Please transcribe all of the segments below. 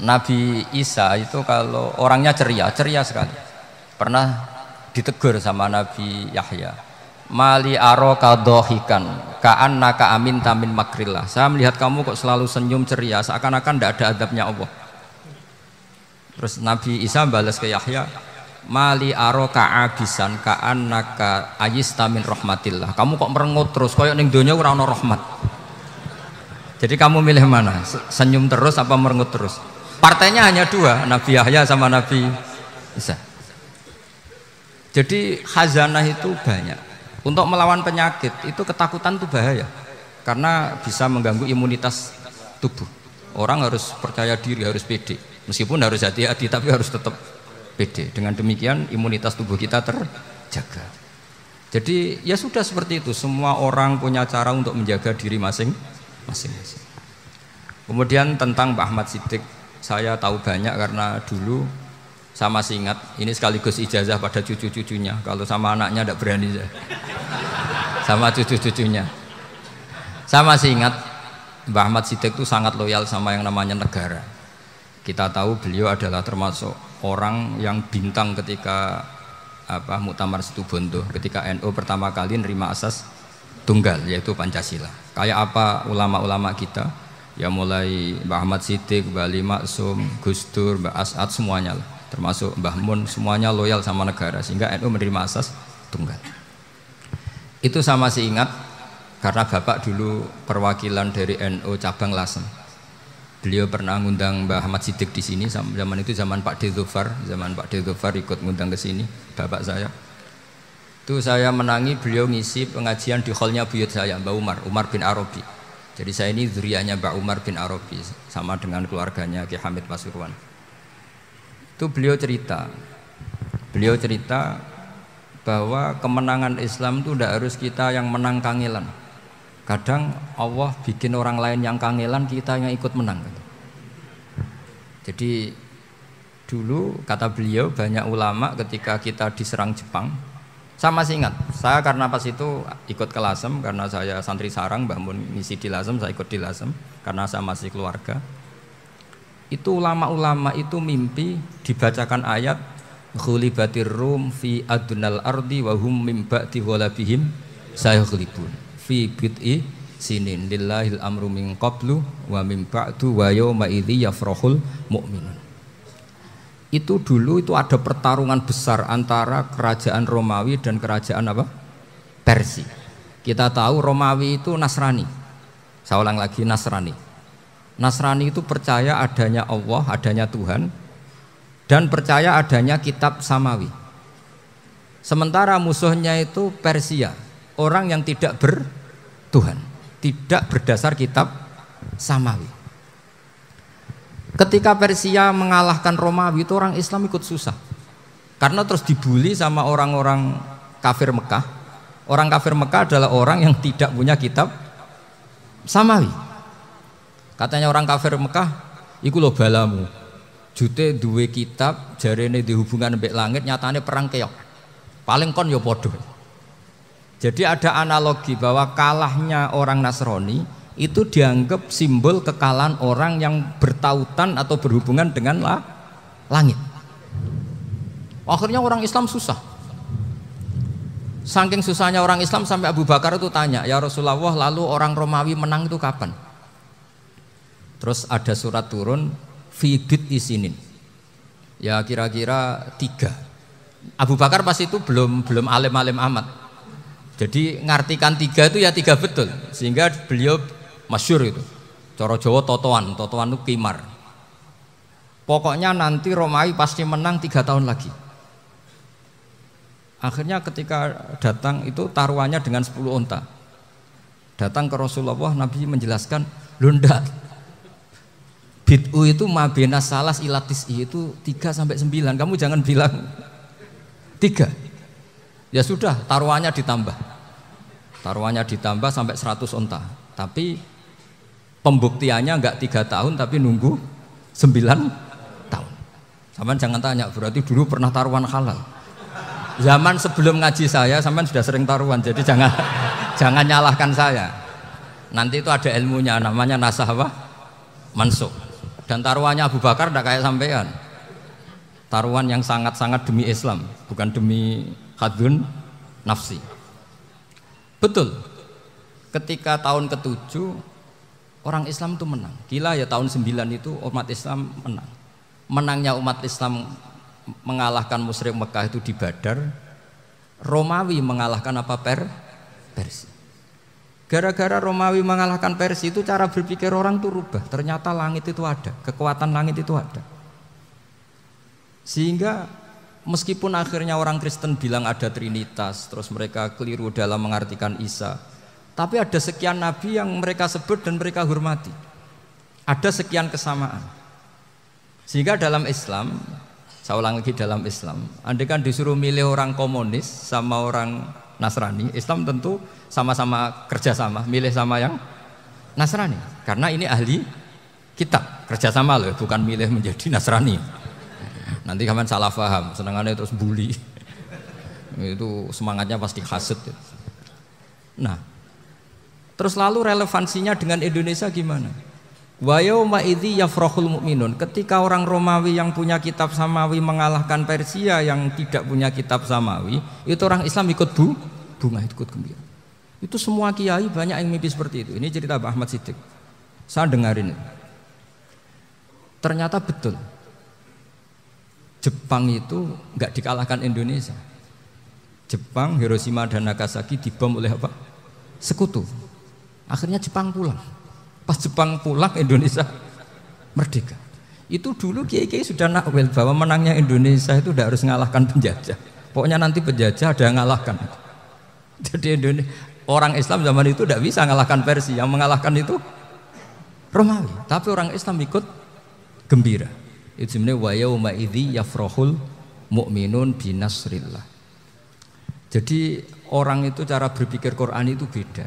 Nabi Isa itu kalau orangnya ceria sekali. Pernah ditegur sama Nabi Yahya. Mali aroka dohikan ka'annaka amin tamin makrillah. Saya melihat kamu kok selalu senyum ceria, seakan-akan tidak ada adabnya Allah. Terus Nabi Isa balas ke Yahya, mali aroka abisan ka'annaka ayistamin rahmatillah. Kamu kok merengut terus, koyok ning donya ora ono rahmat. Jadi kamu milih mana? Senyum terus apa merengut terus? Partainya hanya dua, Nabi Yahya sama Nabi Isa. Jadi khazanah itu banyak. Untuk melawan penyakit itu ketakutan itu bahaya, karena bisa mengganggu imunitas tubuh. Orang harus percaya diri, harus pede. Meskipun harus hati-hati, tapi harus tetap pede. Dengan demikian imunitas tubuh kita terjaga. Jadi ya sudah seperti itu. Semua orang punya cara untuk menjaga diri masing-masing. Kemudian tentang Mbah Ahmad Siddiq, saya tahu banyak karena dulu saya masih ingat. Ini sekaligus ijazah pada cucu-cucunya. Kalau sama anaknya tidak berani saya. Sama cucu-cucunya. Saya masih ingat Mbah Ahmad Siddiq itu sangat loyal sama yang namanya negara. Kita tahu beliau adalah termasuk orang yang bintang ketika Muktamar Situbondo, ketika NU pertama kali nerima asas tunggal, yaitu Pancasila. Kayak apa ulama-ulama kita, ya mulai Mbah Ahmad Siddiq, Mbah Ali Maksum, Gus Dur, Mbah As'ad, semuanya lah, termasuk Mbah Mun, semuanya loyal sama negara, sehingga NU menerima asas tunggal. Itu saya masih ingat karena Bapak dulu perwakilan dari NU cabang Lasem. Beliau pernah ngundang Mbah Ahmad Siddiq di sini, zaman itu zaman Pak Dzufar ikut ngundang ke sini, bapak saya. Itu saya menangi beliau ngisi pengajian di hallnya buyut saya, Mbah Umar bin Arabi. Jadi saya ini zuriyahnya Mbah Umar bin Arabi, sama dengan keluarganya Ki Hamid Pasuruan. Itu beliau cerita bahwa kemenangan Islam itu tidak harus kita yang menang kangelan. Kadang Allah bikin orang lain yang kangelan, kita yang ikut menang. Jadi dulu kata beliau, banyak ulama ketika kita diserang Jepang, saya masih ingat, saya karena pas itu ikut ke Lasem, karena saya santri sarang, Mbah Mun ngisi di Lasem, saya ikut di Lasem karena saya masih keluarga. Itu ulama-ulama itu mimpi dibacakan ayat ghulibatir rum fi adnal ardi wa hum mim ba'di ghalabihim sayaghlibun fi bid'i sinin lillahil amru min qablu wa min ba'du wa yawma idzi yafrahul mu'minun. Itu dulu itu ada pertarungan besar antara kerajaan Romawi dan kerajaan Persia. Kita tahu Romawi itu Nasrani. Saya ulang lagi, Nasrani. Nasrani itu percaya adanya Allah, adanya Tuhan, dan percaya adanya kitab samawi. Sementara musuhnya itu Persia, orang yang tidak bertuhan, tidak berdasar kitab samawi. Ketika Persia mengalahkan Romawi, itu orang Islam ikut susah, karena terus dibully sama orang-orang kafir Mekah. Orang kafir Mekah adalah orang yang tidak punya kitab samawi. Katanya orang kafir Mekah, iku lho balamu, jute duwe kitab, jarene di hubungan mbek langit, nyatane perang keok, paling kon yo podo. Jadi ada analogi bahwa kalahnya orang Nasrani itu dianggap simbol kekalahan orang yang bertautan atau berhubungan dengan langit. Akhirnya orang Islam susah. Saking susahnya orang Islam sampai Abu Bakar itu tanya, ya Rasulullah, lalu orang Romawi menang itu kapan? Terus ada surat turun, fi bid'i sinin. Ya kira-kira 3. Abu Bakar pas itu belum alim-alim amat. Jadi ngartikan 3 itu ya 3 betul, sehingga beliau masyhur itu. Cara Jawa totoan itu kimar. Pokoknya nanti Romawi pasti menang 3 tahun lagi. Akhirnya ketika datang itu taruhannya dengan 10 unta. Datang ke Rasulullah, Nabi menjelaskan, "Lho ndak. Bid'u itu mabena salas ilatis itu 3 sampai 9. Kamu jangan bilang 3. Ya sudah, taruhannya ditambah. Taruhannya ditambah sampai 100 unta. Tapi pembuktiannya enggak 3 tahun, tapi nunggu 9 tahun. Sampean jangan tanya, berarti dulu pernah taruhan halal. Zaman sebelum ngaji saya, sampean sudah sering taruhan, jadi jangan nyalahkan saya. Nanti itu ada ilmunya, namanya nasah mansukh. Dan taruhannya Abu Bakar tidak kayak sampean. Taruhan yang sangat-sangat demi Islam, bukan demi hadun nafsi. Betul. Ketika tahun ke-7 orang Islam itu menang. Gila ya, tahun 9 itu umat Islam menang. Menangnya umat Islam mengalahkan musyrik Mekah itu di Badar. Romawi mengalahkan apa? Persia. Gara-gara Romawi mengalahkan Persia itu cara berpikir orang itu rubah. Ternyata langit itu ada, kekuatan langit itu ada. Sehingga meskipun akhirnya orang Kristen bilang ada Trinitas, terus mereka keliru dalam mengartikan Isa, tapi ada sekian nabi yang mereka sebut dan mereka hormati. Ada sekian kesamaan. Sehingga dalam Islam, saya ulang lagi, dalam Islam, andai kan disuruh milih orang komunis sama orang Nasrani, Islam tentu sama-sama kerjasama, milih sama yang Nasrani, karena ini ahli kitab, kerjasama loh, bukan milih menjadi Nasrani. Nanti kalian salah paham, senangannya terus bully, itu semangatnya pasti hasut. Nah, terus lalu relevansinya dengan Indonesia gimana? Wa yauma idzi yafrahul mu'minun, ketika orang Romawi yang punya kitab samawi mengalahkan Persia yang tidak punya kitab samawi, itu orang Islam ikut bunga, ikut gembira. Itu semua kiai banyak yang mimpi seperti itu. Ini cerita Pak Ahmad Siddiq, saya dengarin. Ternyata betul, Jepang itu nggak dikalahkan Indonesia. Jepang, Hiroshima dan Nagasaki dibom oleh apa? Sekutu. Akhirnya Jepang pulang. Pas Jepang pulang, Indonesia merdeka. Itu dulu kiai-kiai sudah nakwil bahwa menangnya Indonesia itu tidak harus mengalahkan penjajah. Pokoknya nanti penjajah ada yang mengalahkan. Jadi orang Islam zaman itu tidak bisa mengalahkan Persia. Yang mengalahkan itu Romawi. Tapi orang Islam ikut gembira. Itu sebenarnya wa yauma idzi yafrahul mu'minun binasrillah. Jadi orang itu cara berpikir Quran itu beda.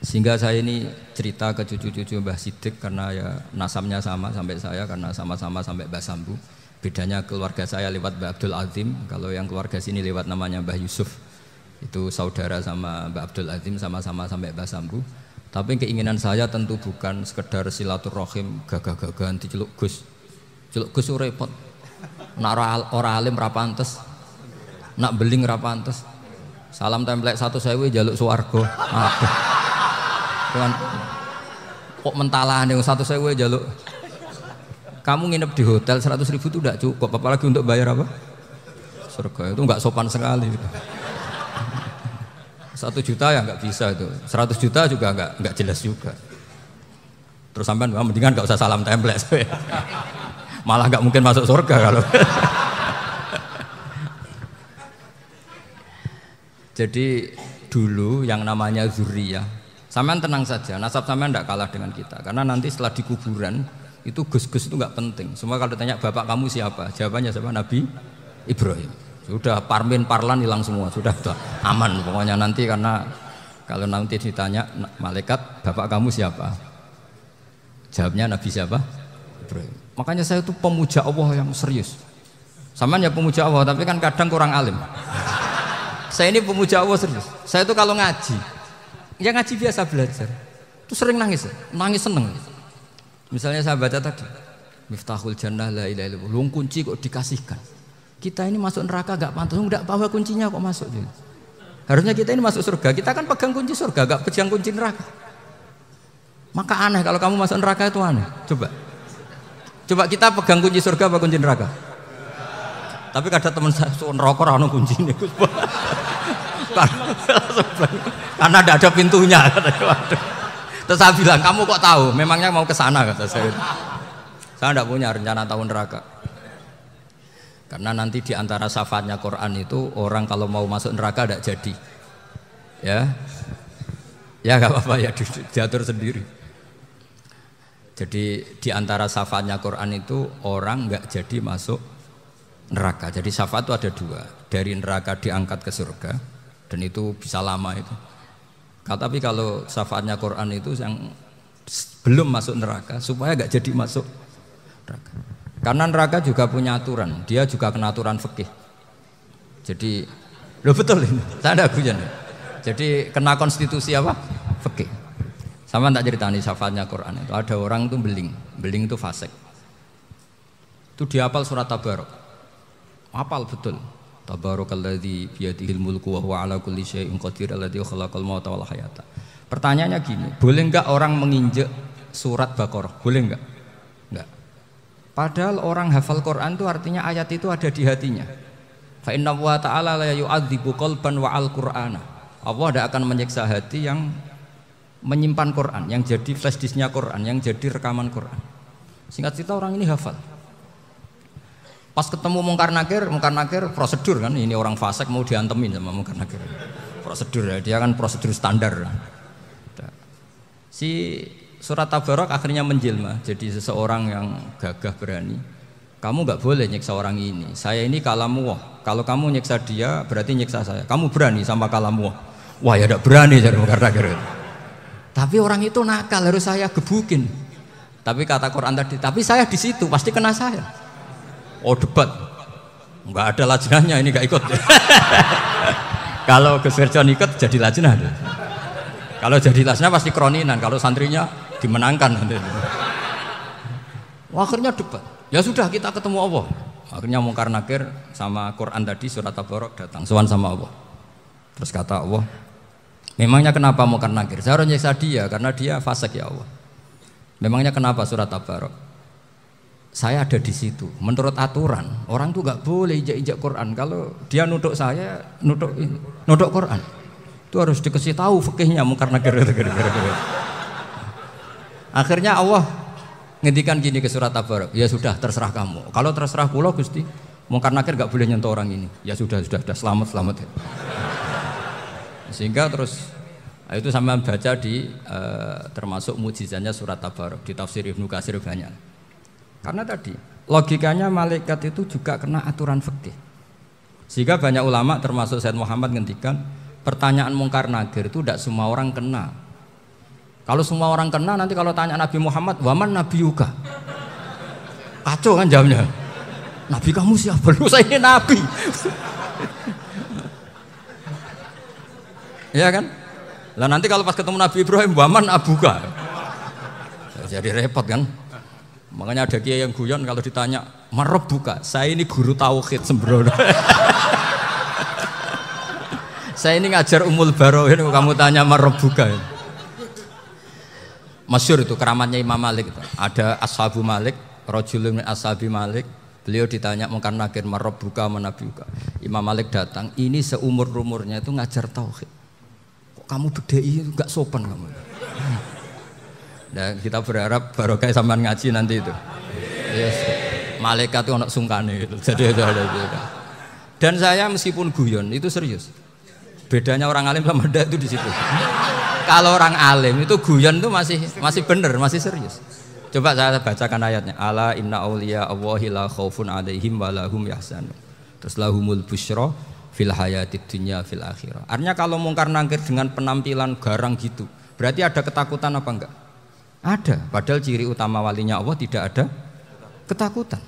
Sehingga saya ini cerita ke cucu-cucu Mbah Siddiq karena ya nasabnya sama sampai saya, karena sama-sama sampai Mbah Sambu. Bedanya keluarga saya lewat Mbah Abdul Azim, kalau yang keluarga sini lewat namanya Mbah Yusuf. Itu saudara sama Mbah Abdul Azim, sama-sama sampai Mbah Sambu. Tapi keinginan saya tentu bukan sekedar silaturahim gagah-gagahan diceluk Gus. Celuk Gus repot. Nak ora alim ra pantes. Nak beling ra pantes. Salam templek 1.000 jaluk swarga. Aduh. Tuhan, kok mentalah nih 1.000 jaluk. Kamu nginep di hotel 100.000 itu tidak cukup, apalagi untuk bayar apa? Surga. Itu nggak sopan sekali. 1 juta ya nggak bisa itu. 100 juta juga nggak jelas juga. Terus sampean mendingan nggak usah salam templek. Malah nggak mungkin masuk surga kalau. Jadi dulu yang namanya zuriyah, sampean tenang saja, nasab sampean tidak kalah dengan kita, karena nanti setelah di kuburan itu gus-gus itu nggak penting. Semua kalau ditanya bapak kamu siapa, jawabannya siapa? Nabi Ibrahim. Sudah parmin parlan hilang semua, sudah aman pokoknya nanti, karena kalau nanti ditanya malaikat bapak kamu siapa, jawabnya Nabi siapa? Ibrahim. Makanya saya itu pemuja Allah yang serius. Sampean ya pemuja Allah, tapi kan kadang kurang alim. Saya ini pemuja Allah serius. Saya itu kalau ngaji, ya ngaji biasa belajar, itu sering nangis seneng. Misalnya saya baca tadi, Miftahul Jannah la ilaha illallah, luang kunci kok dikasihkan. Kita ini masuk neraka gak pantas, enggak bawa kuncinya kok masuk. Harusnya kita ini masuk surga, kita kan pegang kunci surga, gak pegang kunci neraka. Maka aneh kalau kamu masuk neraka itu aneh. Coba kita pegang kunci surga apa kunci neraka? Tapi kadang teman saya neraka ora ono kuncine. Karena tidak ada pintunya. Terus saya bilang, kamu kok tahu? Memangnya mau ke sana, kata saya. Saya tidak punya rencana tahu neraka. Karena nanti di antara syafaatnya Quran itu orang kalau mau masuk neraka tidak jadi. Ya nggak apa-apa ya, diatur sendiri. Jadi di antara syafaatnya Quran itu orang nggak jadi masuk neraka. Jadi syafaat itu ada 2, dari neraka diangkat ke surga, dan itu bisa lama itu. Tapi kalau syafaatnya Quran itu yang belum masuk neraka supaya nggak jadi masuk neraka. Karena neraka juga punya aturan, dia juga kena aturan fikih. Jadi, betul ini, saya ada guyon. Jadi kena konstitusi apa? Fikih. Sama tak ceritani syafaatnya Quran itu ada orang tuh beling itu fasik. Itu dihafal surat Tabarok. Hafal betul. Tabarakalladzi biyadihil mulku wa huwa ala kulli syai'in qadir alladzi khalaqal mauta wal hayata. Pertanyaannya gini, boleh enggak orang menginjek surat Baqarah? Boleh enggak? Enggak. Padahal orang hafal Quran itu artinya ayat itu ada di hatinya. Fa inna wa ta'ala la yu'adzibu qalban wa al-Qur'ana. Allah tidak akan menyiksa hati yang menyimpan Quran, yang jadi flash disknya Quran, yang jadi rekaman Quran. Singkat cerita orang ini hafal. Pas ketemu Mungkar Nakir prosedur kan, ini orang fasik mau diantemin sama Mungkar Nakir. Prosedur ya, dia kan prosedur standar. Si surat Tabarok akhirnya menjelma jadi seseorang yang gagah berani. Kamu nggak boleh nyiksa orang ini. Saya ini kalamullah. Kalau kamu nyiksa dia berarti nyiksa saya. Kamu berani sama kalamullah? Wah ya tidak berani jadi Mungkar Nakir. Tapi orang itu nakal, harus saya gebukin. Tapi kata Quran tadi, tapi saya di situ pasti kena saya. Oh debat, nggak ada lajnahnya ini nggak ikut. Kalau Gus Firjon ikut jadi lajnah. Kalau jadi lajnah pasti kroninan. Kalau santrinya dimenangkan nanti. Akhirnya debat. Ya sudah kita ketemu Allah. Akhirnya Mungkar Nakir sama Quran tadi surat Tabarok datang. Sowan sama Allah. Terus kata Allah, memangnya kenapa Mungkar Nakir? Saya harus nyiksa dia karena dia fasik ya Allah. Memangnya kenapa surat Tabarok? Saya ada di situ. Menurut aturan orang tuh nggak boleh injak-injak Quran. Kalau dia nutuk saya, nutuk Quran, itu harus dikasih tahu fikihnya Mungkar Nakir. Akhirnya Allah ngendikan gini ke surat Tabarok. Ya sudah terserah kamu. Kalau terserah kula Gusti, Mungkar Nakir nggak boleh nyentuh orang ini. Ya sudah selamat. Sehingga terus itu sama baca di termasuk mujizatnya surat Tabarok di tafsir Ibnu Katsir banyak. Karena tadi logikanya malaikat itu juga kena aturan fikih. Sehingga banyak ulama termasuk Said Muhammad ngendikan pertanyaan Mungkar Nakir itu tidak semua orang kena. Kalau semua orang kena nanti kalau tanya Nabi Muhammad, waman nabiyuka? Kacau kan jawabnya. Nabi kamu siapa? Lu saya ini nabi. Ya kan? Lah nanti kalau pas ketemu Nabi Ibrahim, waman abuka? Jadi repot kan? Makanya ada kiai yang guyon kalau ditanya marab buka, saya ini guru tauhid sembrono. Saya ini ngajar Ummul Baroin, kamu tanya marab buka. Masyhur itu keramatnya Imam Malik itu. Ada Ashabu Malik, rajulun min ashabi Malik. Beliau ditanya Mungkar Nakir marab buka manabi buka. Imam Malik datang, ini seumur-umurnya itu ngajar tauhid. Kok kamu bedai enggak sopan kamu? Dan kita berharap barokah sampean ngaji nanti itu. Yes. Malaikat itu anak sungkane itu. Jadi itu ada juga. Dan saya meskipun guyon itu serius. Bedanya orang alim sama ndak itu di situ. Kalau orang alim itu guyon itu masih benar, masih serius. Coba saya bacakan ayatnya. Ala inna auliya Allahi la khaufun alaihim wa lahum yahzanun. Terus lahumul busyra fil hayatid dunya fil akhirah. Artinya kalau Mungkar Nakir dengan penampilan garang gitu, berarti ada ketakutan apa enggak? Ada, padahal ciri utama walinya Allah tidak ada ketakutan.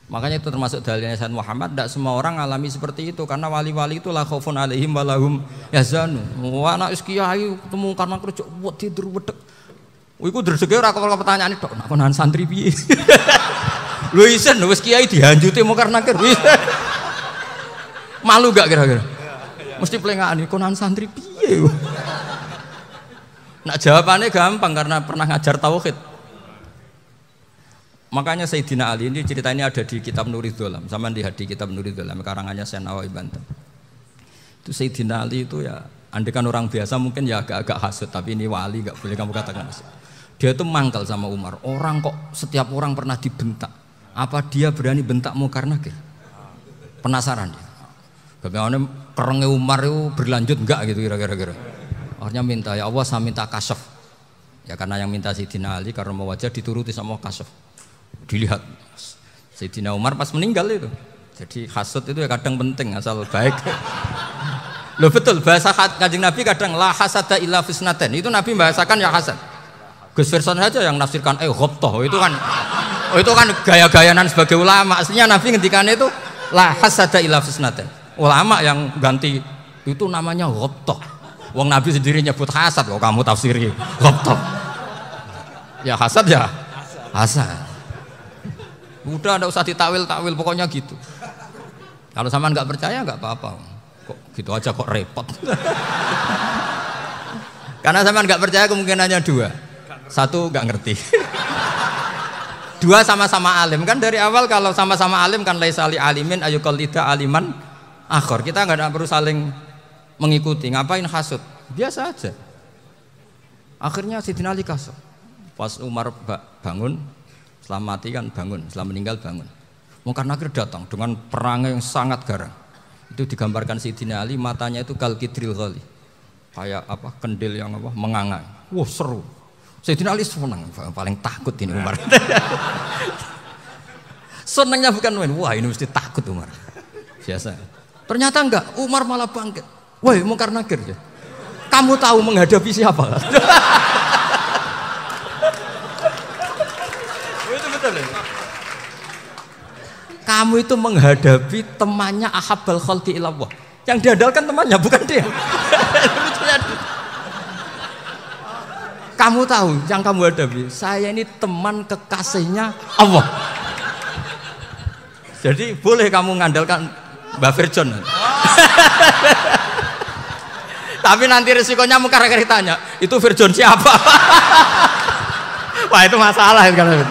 Makanya itu termasuk dalilnya Sayyid Muhammad, tidak semua orang alami seperti itu karena wali-wali itu la khaufun alaihim wa lahum yahzanun. Wah anak kiai ketemu karena kerja buat tidur wedek. Iku dreseke ora kok pertanyaan tok, nak konan santri piye? Lho isen wis kiai dihanjuti Mungkar Nakir. Malu gak kira-kira? Mesti plengaan konan santri piye? Nah jawabannya gampang karena pernah ngajar tauhid. Makanya Sayyidina Ali ini cerita ini ada di kitab Nurul Dholam. Sama lihat di kitab Nurul Dholam karangannya Syekh Nawawi Banten. Itu Sayyidina Ali itu ya, andekan orang biasa mungkin ya agak-agak hasut, tapi ini wali gak boleh kamu katakan hasut. Dia itu mangkal sama Umar. Orang kok setiap orang pernah dibentak. Apa dia berani bentak Mungkar Nakir? Penasaran dia. Bagaimana perangnya Umar itu berlanjut enggak gitu kira-kira. Akhirnya minta, ya Allah saya minta kasyaf. Ya karena yang minta Sayyidina Ali karena mau wajah dituruti sama kasyaf. Dilihat Sayyidina Umar pas meninggal itu. Jadi hasud itu ya kadang penting asal baik. Loh betul bahasa Kanjeng Nabi kadang la hasada illa fisnaten. Itu Nabi bahasakan ya hasad. Gus Firson saja yang nafsirkan ghabtah itu kan gaya-gayanan sebagai ulama. Aslinya Nabi ngendikannya itu la hasada illa fisnaten. Ulama yang ganti itu namanya ghabtah. Wong Nabi sendiri nyebut hasad kok kamu tafsiri laptop. Ya hasad ya hasad. Udah ndak usah ditakwil-takwil pokoknya gitu. Kalau sampean nggak percaya nggak apa-apa. Kok gitu aja kok repot. Karena sampean nggak percaya kemungkinannya dua. Satu nggak ngerti. Dua sama-sama alim kan dari awal kalau sama-sama alim kan laisali alimin ayuqallida aliman akhor. Kita nggak perlu saling mengikuti. Ngapain hasud? Biasa aja. Akhirnya Sidina Ali kasih. Pas Umar bangun, setelah mati kan bangun, setelah meninggal bangun. Mungkar Nakir datang dengan perang yang sangat garang. Itu digambarkan Sidina Ali matanya itu kal kidril ghali. Kayak apa? Kendil yang apa? Mengangai. Wah, seru. Sayyidina Ali senang, paling takut ini Umar. Senangnya bukan main, wah ini mesti takut Umar. Biasa. Ternyata enggak, Umar malah bangkit. Woi, Mungkar Nakir ya. Kamu tahu menghadapi siapa? Itu betul ya? Kamu itu menghadapi temannya Ahabbal Khalqi ilallah. Yang diandalkan temannya bukan dia. Kamu tahu yang kamu hadapi, saya ini teman kekasihnya Allah. Jadi boleh kamu mengandalkan Mbak Virjon. Tapi nanti resikonya Mungkar Nakir tanya, itu Virjon siapa? Wah itu masalah kan.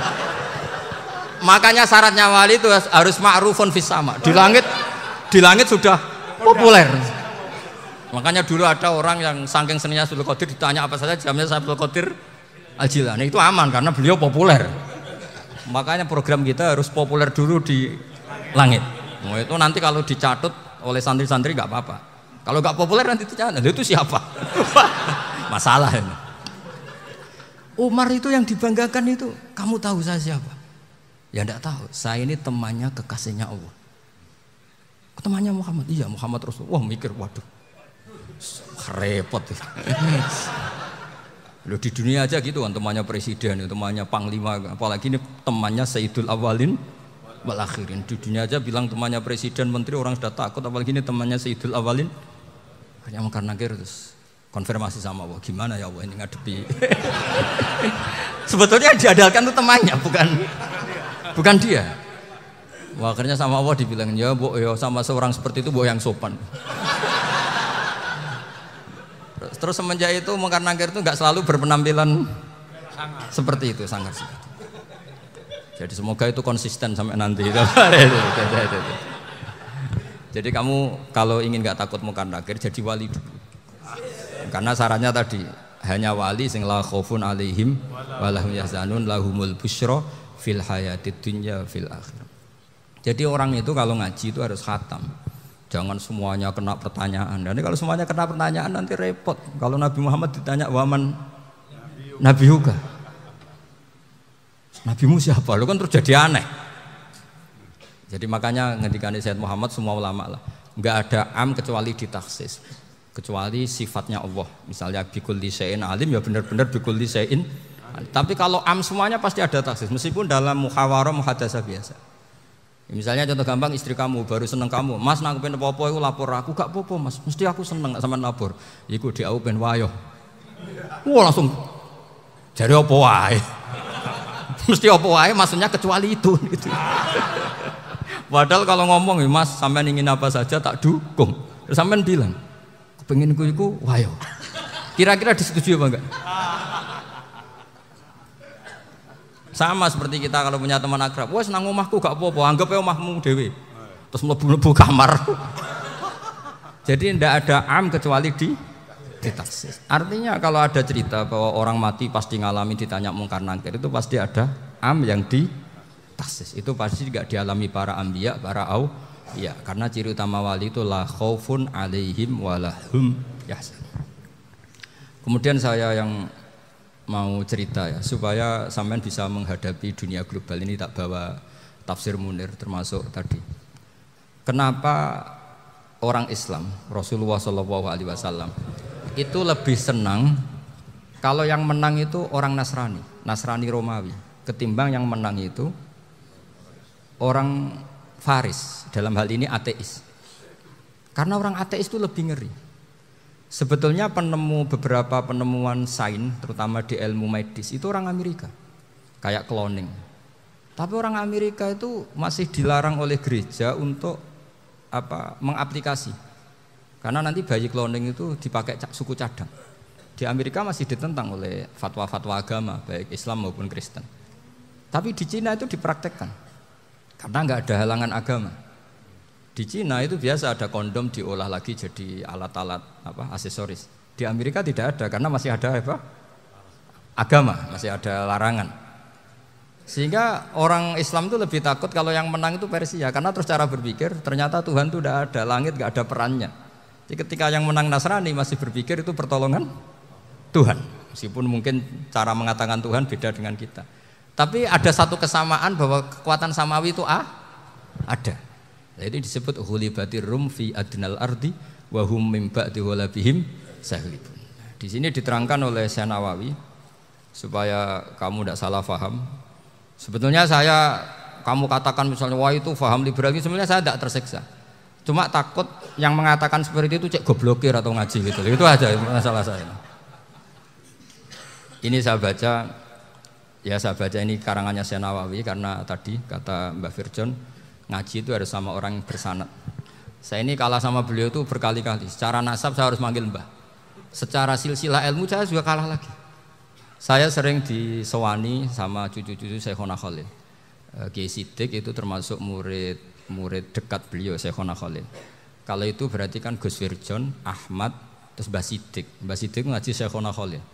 Makanya syaratnya wali itu harus ma'rufun fis sama. Di langit sudah populer. Makanya dulu ada orang yang saking seninya Abdul Qadir ditanya apa saja jamnya Abdul Qadir Al-Jilani itu aman karena beliau populer. Makanya program kita harus populer dulu di langit. Nah, itu nanti kalau dicatut oleh santri-santri nggak apa-apa. Kalau nggak populer nanti dicatat itu siapa? Masalah ini. Umar itu yang dibanggakan itu, kamu tahu saya siapa? Ya enggak tahu. Saya ini temannya kekasihnya Allah. Temannya Muhammad. Iya Muhammad Rasul. Wah mikir waduh. Repot. Loh di dunia aja gitu kan temannya presiden, temannya panglima, apalagi ini temannya Sayyidul Awalin wal Akhirin. Di dunia aja bilang temannya presiden, menteri orang sudah takut, apalagi ini temannya Sayyidul Awalin. Hanya Mungkar Nakir terus konfirmasi sama Allah, gimana ya Allah ini ngadepi. Sebetulnya diandalkan itu temannya, bukan dia. Wah, akhirnya sama Allah dibilang ya, Bu, ya sama seorang seperti itu Bu yang sopan. Terus semenjak itu Mungkar Nakir itu nggak selalu berpenampilan seperti itu, sangar sih. Jadi semoga itu konsisten sampai nanti. Jadi kamu kalau ingin nggak takut Mungkar Nakir jadi wali dulu. Karena syaratnya tadi hanya wali sing la khaufun alaihim walahum yahzanun lahumul busyra fil hayatid dunya fil akhirah. Jadi orang itu kalau ngaji itu harus khatam. Jangan semuanya kena pertanyaan. Dan kalau semuanya kena pertanyaan nanti repot. Kalau Nabi Muhammad ditanya waman Nabi Yuga, Nabimu siapa? Lu kan terus jadi aneh. Jadi makanya ngendikane Sayyid Muhammad semua ulama lah, nggak ada am kecuali ditaksis, kecuali sifatnya Allah. Misalnya bikulli syai'in alim ya benar-benar bikulli syai'in. Tapi kalau am semuanya pasti ada taksis, meskipun dalam muhawarah muhadasah biasa. Misalnya contoh gampang, istri kamu baru seneng kamu, Mas nak pengen apa-apa itu lapor aku, gak apa-apa Mas, mesti aku seneng gak sama lapor. Iku di aku pengen wayo. Wah langsung jadi apa wae. Mesti apa wae maksudnya kecuali itu gitu. Padahal kalau ngomong Mas sampean ingin apa saja tak dukung. Terus sampean bilang, kepenginku iku wayo. Kira-kira disetujui apa enggak? Sama seperti kita kalau punya teman akrab, wes nang omahku gak apa-apa, anggap ya omahmu dewe. Terus mlebu-mlebu kamar. Jadi tidak ada am kecuali ditaksis. Artinya kalau ada cerita bahwa orang mati pasti ngalami ditanya Mungkar Nakir, itu pasti ada am yang ditaksis. Itu pasti juga dialami para anbiya, para auliya. Karena ciri utama wali itu la khaufun alaihim walahum yahzanun. Kemudian saya yang mau cerita ya supaya sampean bisa menghadapi dunia global ini, tak bawa tafsir Munir termasuk tadi. Kenapa orang Islam Rasulullah SAW itu lebih senang kalau yang menang itu orang Nasrani Romawi ketimbang yang menang itu orang Faris, dalam hal ini ateis. Karena orang ateis itu lebih ngeri. Sebetulnya beberapa penemuan sains, terutama di ilmu medis itu orang Amerika, kayak cloning. Tapi orang Amerika itu masih dilarang oleh gereja untuk mengaplikasi, karena nanti bayi cloning itu dipakai suku cadang. Di Amerika masih ditentang oleh fatwa-fatwa agama, baik Islam maupun Kristen. Tapi di Cina itu dipraktekkan, karena nggak ada halangan agama. Di Cina itu biasa ada kondom diolah lagi jadi alat-alat aksesoris. Di Amerika tidak ada karena masih ada agama, masih ada larangan. Sehingga orang Islam itu lebih takut kalau yang menang itu Persia, karena terus cara berpikir ternyata Tuhan itu tidak ada, langit nggak ada perannya. Jadi ketika yang menang Nasrani masih berpikir itu pertolongan Tuhan, meskipun mungkin cara mengatakan Tuhan beda dengan kita. Tapi ada satu kesamaan bahwa kekuatan samawi itu ada. Jadi disebut hulibatir rum fi adnal ardi wa hum min ba'di ghalabihim sahlibun. Di sini diterangkan oleh Syekh Nawawi supaya kamu tidak salah paham. Sebetulnya kamu katakan misalnya wah itu paham liberal, sebenarnya saya tidak tersiksa. Cuma takut yang mengatakan seperti itu cek goblokir atau ngaji gitu. Itu aja masalah saya. Ini saya baca ini karangannya Syekh Nawawi karena tadi kata Mbak Firjon ngaji itu harus sama orang yang bersanad. Saya ini kalah sama beliau itu berkali-kali. Secara nasab saya harus manggil Mbah. Secara silsilah ilmu saya juga kalah lagi. Saya sering disewani sama cucu-cucu Syekhona Khalil. Kiai Siddiq itu termasuk murid dekat beliau Syekhona Khalil. Kalau itu berarti kan Gus Firjon, Ahmad, terus Mbah Siddiq. Mbah Siddiq ngaji Syekhona Khalil.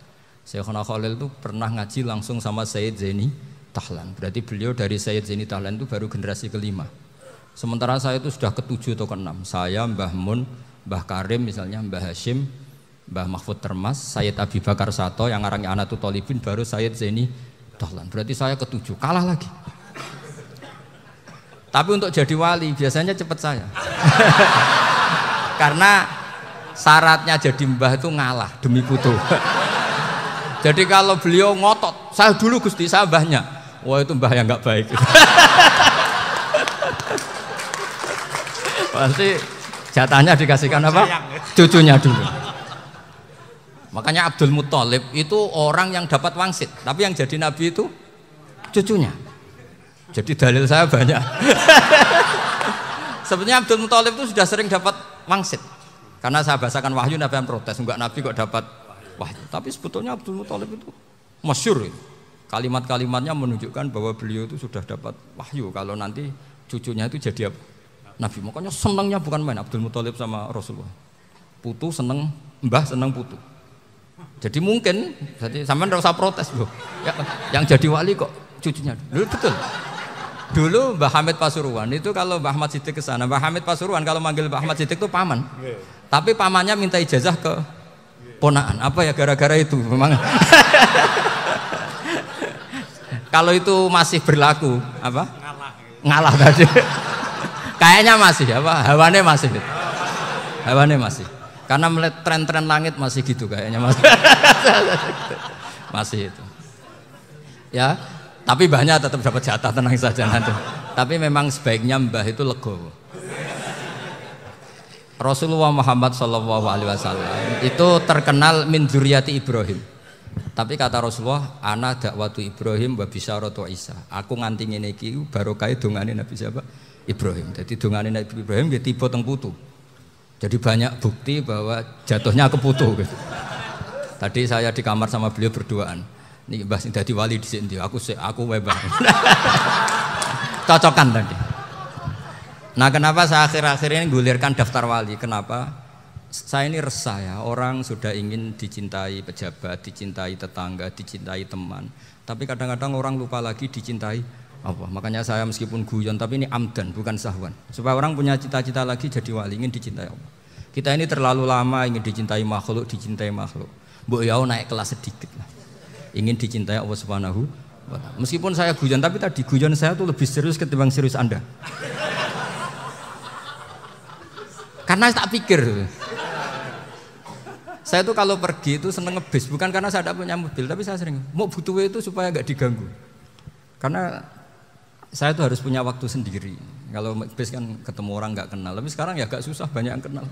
Syekhona Khalil itu pernah ngaji langsung sama Sayyid Zaini Tahlan. Berarti beliau dari Sayyid Zaini Tahlan itu baru generasi kelima. Sementara saya itu sudah ke-7 atau ke-6. Saya, Mbah Mun, Mbah Karim misalnya, Mbah Hashim, Mbah Mahfud Termas, Sayyid Abi Bakar Sato yang ngarangnya Anatul Thalibin, baru Sayyid Zaini Tahlan. Berarti saya ke-7, kalah lagi. Tapi untuk jadi wali biasanya cepat saya. Karena syaratnya jadi mbah itu ngalah demi putu. Jadi kalau beliau ngotot, saya dulu Gusti, saya mbahnya. Wah itu mbah yang nggak baik. Pasti jatahnya dikasihkan apa? Cucunya dulu. Makanya Abdul Muthalib itu orang yang dapat wangsit, tapi yang jadi nabi itu cucunya. Jadi dalil saya banyak. Sebenarnya Abdul Muthalib itu sudah sering dapat wangsit. Karena saya bahasakan wahyu, nabi yang protes, enggak nabi kok dapat wahyu. Tapi sebetulnya Abdul Muthalib itu masyhur. Kalimat-kalimatnya menunjukkan bahwa beliau itu sudah dapat wahyu kalau nanti cucunya itu jadi apa? Nabi. Makanya senangnya bukan main Abdul Muthalib sama Rasulullah. Putu seneng, mbah seneng putu. Jadi mungkin, jadi sampean enggak usah protes loh. Ya, yang jadi wali kok cucunya. Dulu betul. Dulu Mbah Hamid Pasuruan itu kalau Mbah Ahmad Siddiq ke sana, Mbah Hamid Pasuruan kalau manggil Mbah Ahmad Siddiq itu paman. Tapi pamannya minta ijazah ke ponaan. Apa ya gara-gara itu memang. Kalau itu masih berlaku apa? Ngalah tadi. Kayaknya masih apa? Hawane masih. Hawane masih. Karena melihat tren-tren langit masih gitu kayaknya masih. Masih itu. Ya, tapi mbahnya tetap dapat jatah, tenang saja nanti. Tapi memang sebaiknya mbah itu legowo. Rasulullah Muhammad SAW itu terkenal min dzurriyyati Ibrahim. Tapi kata Rasulullah, ana dakwatu Ibrahim wa bisyaratu Isa. Aku nganti ngene iki barokah dongane Nabi siapa? Ibrahim. Jadi dongane Nabi Ibrahim dia tiba teng putu. Jadi banyak bukti bahwa jatuhnya ke putu gitu. Tadi saya di kamar sama beliau berduaan. Nih Mbah sing dadi wali di sini, aku webah. Cocokan tadi. Nah, kenapa saya akhir-akhir ini gulirkan daftar wali? Kenapa? Saya ini resah ya, orang sudah ingin dicintai pejabat, dicintai tetangga, dicintai teman. Tapi kadang-kadang orang lupa lagi dicintai apa. Makanya saya meskipun guyon, tapi ini amdan, bukan sahwan. Supaya orang punya cita-cita lagi jadi wali, ingin dicintai Allah. Kita ini terlalu lama ingin dicintai makhluk. Mbok ya naik kelas sedikit lah. Ingin dicintai Allah Subhanahu wa Ta'ala. Meskipun saya guyon, tapi tadi guyon saya tuh lebih serius ketimbang serius Anda. Karena tak pikir. Saya tuh kalau pergi itu seneng ngebis, bukan karena saya tidak punya mobil, tapi saya sering mau butuh itu supaya nggak diganggu. Karena saya tuh harus punya waktu sendiri. Kalau bis kan ketemu orang nggak kenal, tapi sekarang ya agak susah, banyak yang kenal.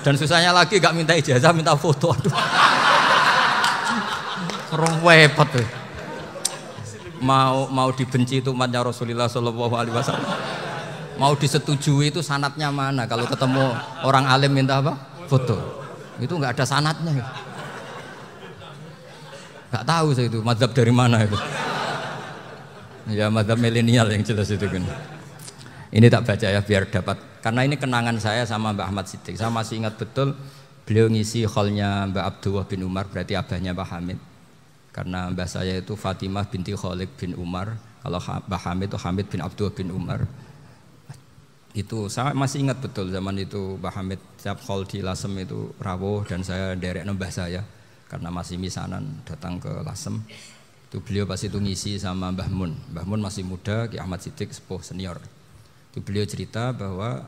Dan susahnya lagi gak minta ijazah, minta foto. Aduh. Serong wepet tuh. Mau dibenci itu umatnya Rasulullah Shallallahu Alaihi Wasallam. Mau disetujui itu sanatnya mana? Kalau ketemu orang alim minta apa? Foto. Itu nggak ada sanatnya. Nggak tahu saya itu mazhab dari mana itu. Ya mazhab milenial yang jelas itu kan. Ini tak baca ya biar dapat. Karena ini kenangan saya sama Mbak Ahmad Siddiq. Saya masih ingat betul beliau ngisi hallnya Mbak Abdullah bin Umar, berarti abahnya Mbak Hamid. Karena mbah saya itu Fatimah binti Khalid bin Umar. Kalau Mbah Hamid itu Hamid bin Abdullah bin Umar. Itu saya masih ingat betul zaman itu Mbah Hamid setiap hall di Lasem itu rawuh dan saya derek mbah saya karena masih misanan datang ke Lasem. Itu beliau pas itu ngisi sama Mbah Mun. Mbah Mun masih muda, Ki Ahmad Siddiq sepuh senior. Itu beliau cerita bahwa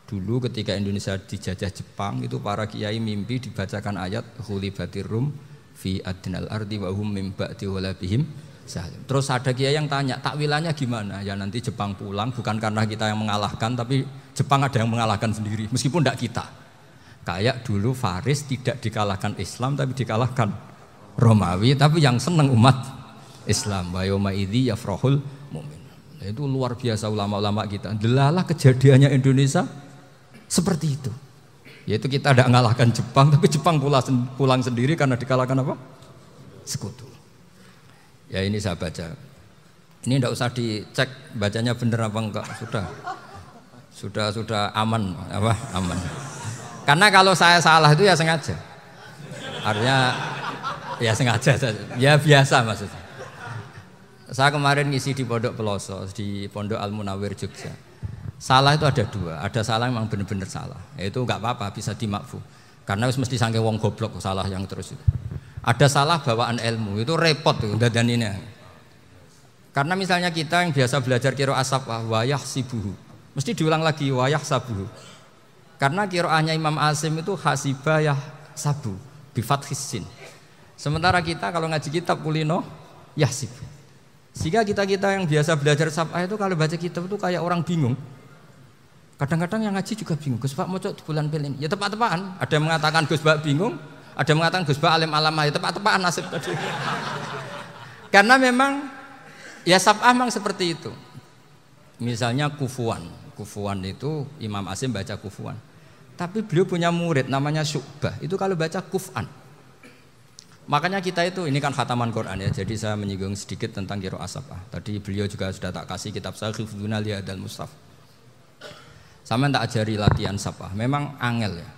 dulu ketika Indonesia dijajah Jepang itu para kiai mimpi dibacakan ayat Ghulibatir Rum fi adnal ardi wa hum min ba'di ghalabihim salim. Terus ada kiai yang tanya, takwilannya gimana? Ya nanti Jepang pulang bukan karena kita yang mengalahkan, tapi Jepang ada yang mengalahkan sendiri meskipun tidak kita. Kayak dulu Faris tidak dikalahkan Islam tapi dikalahkan Romawi, tapi yang senang umat Islam. Wa yauma idzi yafrahul mu'min. Itu luar biasa ulama-ulama kita. Delalah kejadiannya Indonesia seperti itu. Yaitu kita tidak mengalahkan Jepang, tapi Jepang pulang sendiri karena dikalahkan apa? Sekutu. Ya ini saya baca. Ini tidak usah dicek bacanya benar apa enggak. Sudah aman apa? Aman. Karena kalau saya salah itu ya sengaja. Artinya ya sengaja. Ya biasa maksudnya. Saya kemarin ngisi di Pondok Peloso, di Pondok Al Munawir Jogja. Salah itu ada dua, ada salah yang memang benar-benar salah. Itu enggak apa-apa, bisa dimakfu. Karena mesti sangke wong goblok salah yang terus itu. Ada salah bawaan ilmu, itu repot tuh dadaninnya. Karena misalnya kita yang biasa belajar qiraah sabah wayah sibuhu, mesti diulang lagi wayah sabuhu. Karena qiraahnya Imam Asim itu hasibah yah sabu bi fathis sin. Sementara kita kalau ngaji kitab kulino yahsibu. Sehingga kita yang biasa belajar sabah itu kalau baca kitab itu kayak orang bingung. Kadang-kadang yang ngaji juga bingung. Gus Pak mocok di bulan pelin. Ya tepat-tepatan. Ada yang mengatakan Gus Pak bingung, ada yang mengatakan Gus Pak alim alamah. Ya tepat-tepatan nasib tadi. Karena memang ya sab'ah memang seperti itu. Misalnya kufuan. Kufuan itu Imam Asim baca kufuan. Tapi beliau punya murid namanya Syu'bah. Itu kalau baca kuf'an. Makanya kita itu, ini kan khataman Quran ya. Jadi saya menyinggung sedikit tentang qiraah sab'ah. Tadi beliau juga sudah tak kasih kitab saya Hifdzuna Liyadal Mustaf. Sama tak ajari latihan sab'ah. Memang angel ya.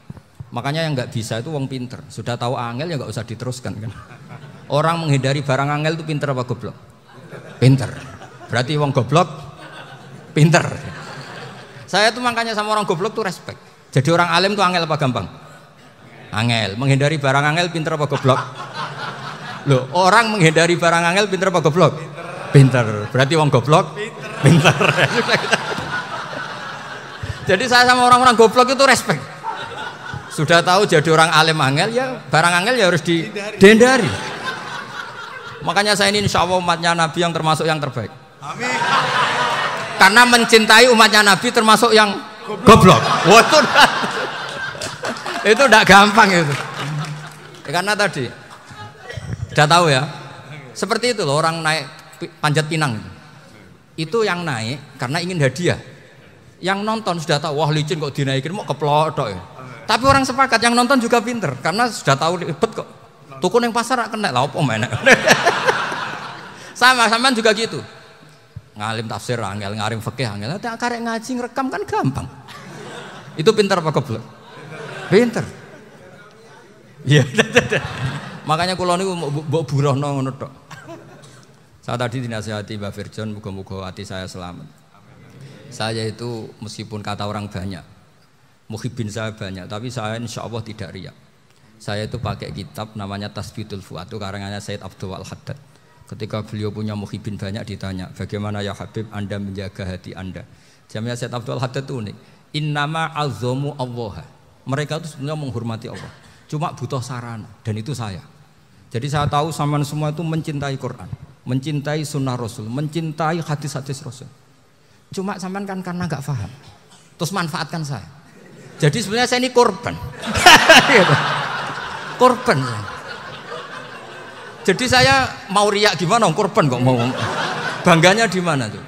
Makanya yang nggak bisa itu wong pinter. Sudah tahu angel ya nggak usah diteruskan kan. Orang menghindari barang angel itu pinter apa goblok? Pinter. Berarti wong goblok pinter. Saya tuh makanya sama orang goblok tuh respect. Jadi orang alim tuh angel apa gampang? Angel. Menghindari barang angel pinter apa goblok? Loh, orang menghindari barang angel pinter apa goblok? Pinter. Berarti wong goblok pinter. Jadi saya sama orang-orang goblok itu respect. Sudah tahu jadi orang alim angel ya barang angel ya harus dihindari. Makanya saya ini insya Allah umatnya Nabi yang termasuk yang terbaik. Amin. Karena mencintai umatnya Nabi termasuk yang goblok. Wah, itu tidak gampang itu. Ya, karena tadi sudah tahu ya. Seperti itu loh orang naik panjat pinang itu yang naik karena ingin hadiah. Yang nonton sudah tahu wah licin kok dinaikin mau keplodok ya. Tapi orang sepakat yang nonton juga pinter karena sudah tahu ribet kok. Tuku yang pasar kena lah opo mana. Sama juga gitu. Ngalim tafsir angel, ngalim fikih angel. Tak karek ngaji ngerekam kan gampang. Itu pinter apa goblok? Pinter. Iya. Makanya kula niku mbok burohno ngono tok. Saya tadi dinasihati Mbak Virjon muga-muga hati saya selamat. Saya itu meskipun kata orang banyak, muhibin saya banyak, tapi saya insya Allah tidak riya. Saya itu pakai kitab namanya Tasbitul Fuad, itu karangannya Said Abdul Al-Haddad. Ketika beliau punya muhibin banyak ditanya, bagaimana ya Habib Anda menjaga hati Anda? Jamnya Said Abdul Al-Haddad itu unik. Innama azzamu Allah. Mereka itu sebenarnya menghormati Allah. Cuma butuh sarana, dan itu saya. Jadi saya tahu sampean semua itu mencintai Quran, mencintai sunnah Rasul, mencintai hadis-hadis Rasul. Cuma sampean kan karena nggak paham, terus manfaatkan saya. Jadi sebenarnya saya ini korban. Korban. Jadi saya mau riak gimana? Korban kok mau. Bangganya di mana tuh?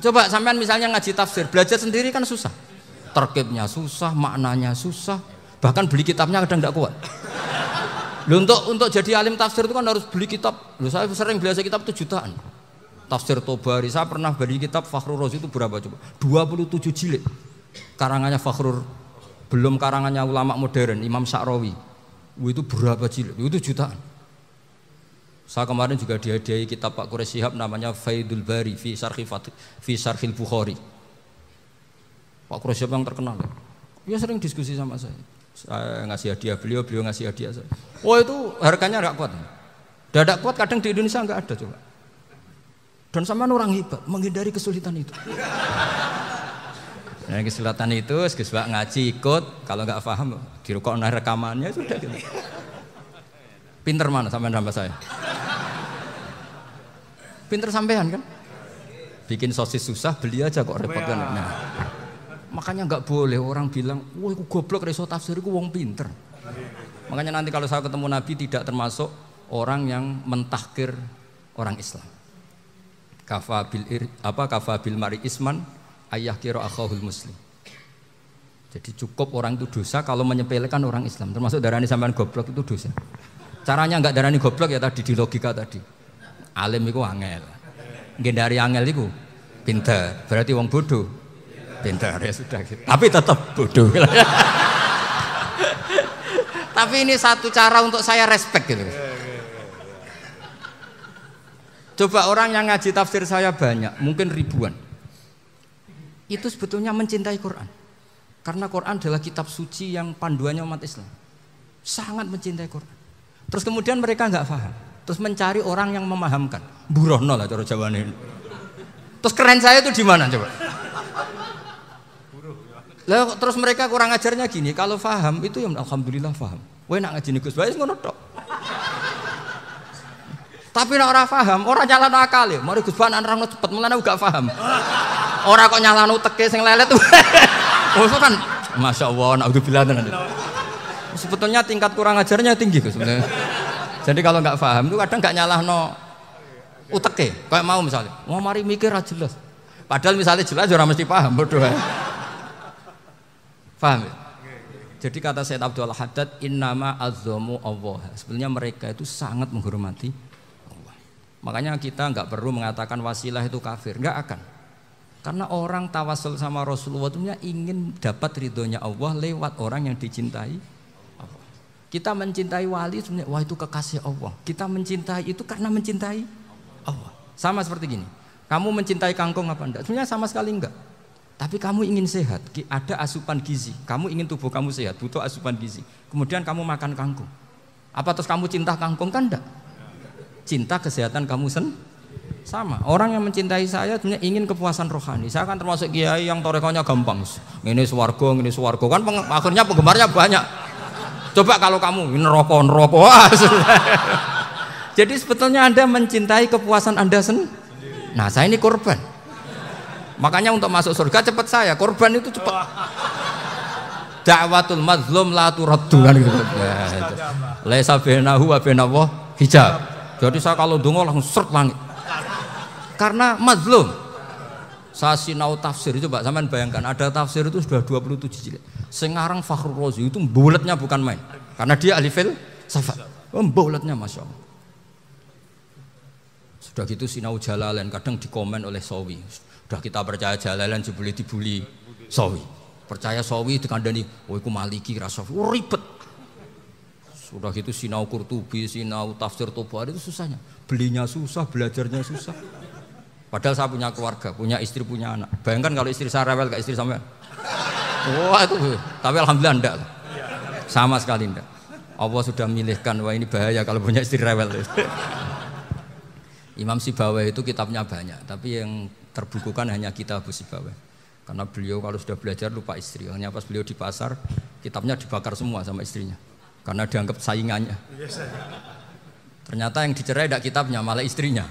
Coba sampean misalnya ngaji tafsir, belajar sendiri kan susah. Terkibnya susah, maknanya susah, bahkan beli kitabnya kadang tidak kuat. Loh, untuk jadi alim tafsir itu kan harus beli kitab. Loh, saya sering belajar kitab itu jutaan. Tafsir Tobari, saya pernah beli kitab Fakhrur Razi itu berapa coba? 27 jilid. Karangannya Fakhrur, belum karangannya ulama modern, Imam Sya'rawi. Itu berapa jilid? Itu jutaan. Saya kemarin juga dihadiahi kitab Pak Quraish Shihab namanya Faidul Bari fi Syarhil Bukhari. Pak Quraish Shihab yang terkenal. Dia sering diskusi sama saya. Saya ngasih hadiah beliau, beliau ngasih hadiah saya. Oh itu harganya nggak kuat. Dadak kuat kadang di Indonesia nggak ada coba. Dan sama orang hebat menghindari kesulitan itu. Nah, kesulitan itu, sebab ngaji ikut, kalau nggak paham dirukokno rekamannya sudah gitu. Pinter mana sampean nambah saya? Pinter sampean kan? Bikin sosis susah, beli aja kok repot kan. Nah, makanya nggak boleh orang bilang, wah aku goblok reso tafsir, aku wong pinter. Makanya nanti kalau saya ketemu Nabi tidak termasuk orang yang mentahkir orang Islam. Kafa bil mari isman ayah kira akhahul muslim. Jadi cukup orang itu dosa kalau menyepelekan orang Islam. Termasuk darani sampean goblok itu dosa. Caranya enggak darani goblok ya tadi di logika tadi. Alim itu angel. Nggih dari angel itu pinter. Berarti wong bodoh. Pinter ya sudah gitu. Tapi tetap bodoh. Tapi ini satu cara untuk saya respect gitu. Coba orang yang ngaji tafsir saya banyak, mungkin ribuan. Itu sebetulnya mencintai Quran. Karena Quran adalah kitab suci yang panduannya umat Islam. Sangat mencintai Quran. Terus kemudian mereka nggak paham. Terus mencari orang yang memahamkan. Burohno lah cara Jawane. Terus keren saya itu di mana coba? Lah terus mereka kurang ajarnya gini, kalau paham itu ya alhamdulillah paham. Kowe nak ngaji Gus Bae ngono tok. Tapi nek ora paham, ora nyalano akale. Mari Gus Bae nerangno cepet mulane gak paham. Ora kok nyalano teke sing lelet. Oh itu kan Masya Allah, naudzubillah tenan. Sebetulnya tingkat kurang ajarnya tinggi Gus sebenarnya. Jadi kalau nggak paham itu kadang nggak nyalahno uteke. Kayak mau misalnya, wah mari mikir aja jelas. Padahal misalnya jelas orang mesti paham bodoh. Paham ya? Jadi kata Sayyid Abdul Haddad, innama azzamu Allah. Sebenarnya mereka itu sangat menghormati Allah. Makanya kita nggak perlu mengatakan wasilah itu kafir, nggak akan. Karena orang tawasul sama Rasulullah itu ingin dapat ridhonya Allah lewat orang yang dicintai. Kita mencintai wali sebenarnya, wah itu kekasih Allah. Kita mencintai itu karena mencintai Allah. Sama seperti gini, kamu mencintai kangkung apa enggak? Sebenarnya sama sekali enggak. Tapi kamu ingin sehat, ada asupan gizi. Kamu ingin tubuh kamu sehat, butuh asupan gizi. Kemudian kamu makan kangkung. Apa terus kamu cinta kangkung? Kan enggak. Cinta kesehatan kamu sama. Orang yang mencintai saya sebenarnya ingin kepuasan rohani. Saya kan termasuk kiai yang torekonya gampang. Ini swarga, kan akhirnya penggemarnya banyak. Coba kalau kamu neraka. Jadi sebetulnya Anda mencintai kepuasan Anda sendiri. Nah, saya ini korban. Makanya untuk masuk surga cepat saya, korban itu cepat. Da'watul mazlum la turaddu kan gitu. Laisa bainahu wa bainallah hijab. Jadi saya kalau donga langsung seret langit. Karena mazlum. Saya sinau tafsir itu Pak, sampean bayangkan ada tafsir itu sudah 27 jilid. Sekarang Fakhrur Razi itu bulatnya bukan main. Karena dia ahli filsafat. Bulatnya Masya Allah. Sudah gitu sinau Jalalain kadang dikomen oleh Sawi. Sudah kita percaya Jalalain boleh dibully Sawi. Percaya Sawi dikandani, oh iku Maliki rasofi. Oh, ribet. Sudah gitu sinau Qurtubi, sinau tafsir Tobari itu susahnya. Belinya susah, belajarnya susah. Padahal saya punya keluarga, punya istri, punya anak. Bayangkan kalau istri saya rewel kayak istri sampean. Wah itu, tapi alhamdulillah enggak. Sama sekali enggak. Allah sudah memilihkan, wah ini bahaya kalau punya istri rewel. Imam Sibawai itu kitabnya banyak, tapi yang terbukukan hanya kitab Sibawai. Karena beliau kalau sudah belajar lupa istri. Hanya pas beliau di pasar, kitabnya dibakar semua sama istrinya. Karena dianggap saingannya. Ternyata yang dicerai tidak kitabnya, malah istrinya.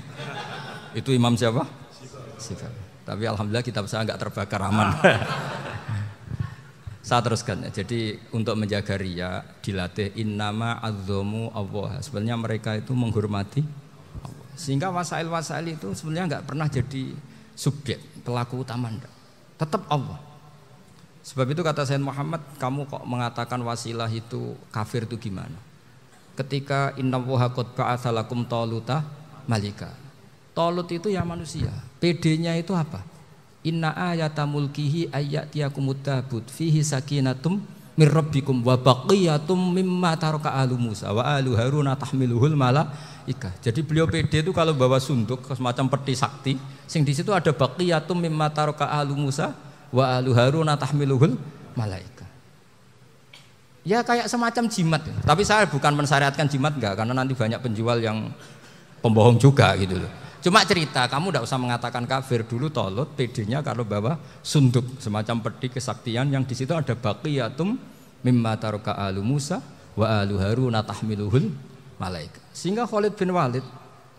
Itu Imam siapa? Sibawai. Tapi alhamdulillah kitab saya nggak terbakar, aman. Saya teruskan ya. Jadi untuk menjaga riya dilatih innama azzamu Allah. Sebenarnya mereka itu menghormati Allah. Sehingga wasail-wasail itu sebenarnya enggak pernah jadi subjek, pelaku utama enggak. Tetap Allah. Sebab itu kata Sayyid Muhammad, kamu kok mengatakan wasilah itu kafir itu gimana? Ketika innallaha qad ba'atsa lakum taluta malika. Talut itu ya manusia. PD-nya itu apa? Inna ayata mulkihi ayyatiyakumut tabut fihi sakinatum mir rabbikum wa baqiyatum mimma taraka alu Musa wa alu Haruna tahmiluhul malaika. Jadi beliau PD itu kalau bawa sunduk semacam peti sakti, sing di situ ada baqiyatum mimma taraka alu Musa wa alu Haruna tahmiluhul malaika. Ya kayak semacam jimat ya. Tapi saya bukan mensyariatkan jimat enggak, karena nanti banyak penjual yang pembohong juga gitu loh. Cuma cerita, kamu tidak usah mengatakan kafir. Dulu Talut PD-nya kalau bawa sunduk semacam peti kesaktian yang di situ ada baqiyatum mimma taraka alu Musa wa alu Haruna tahmiluhul malaika. Sehingga Khalid bin Walid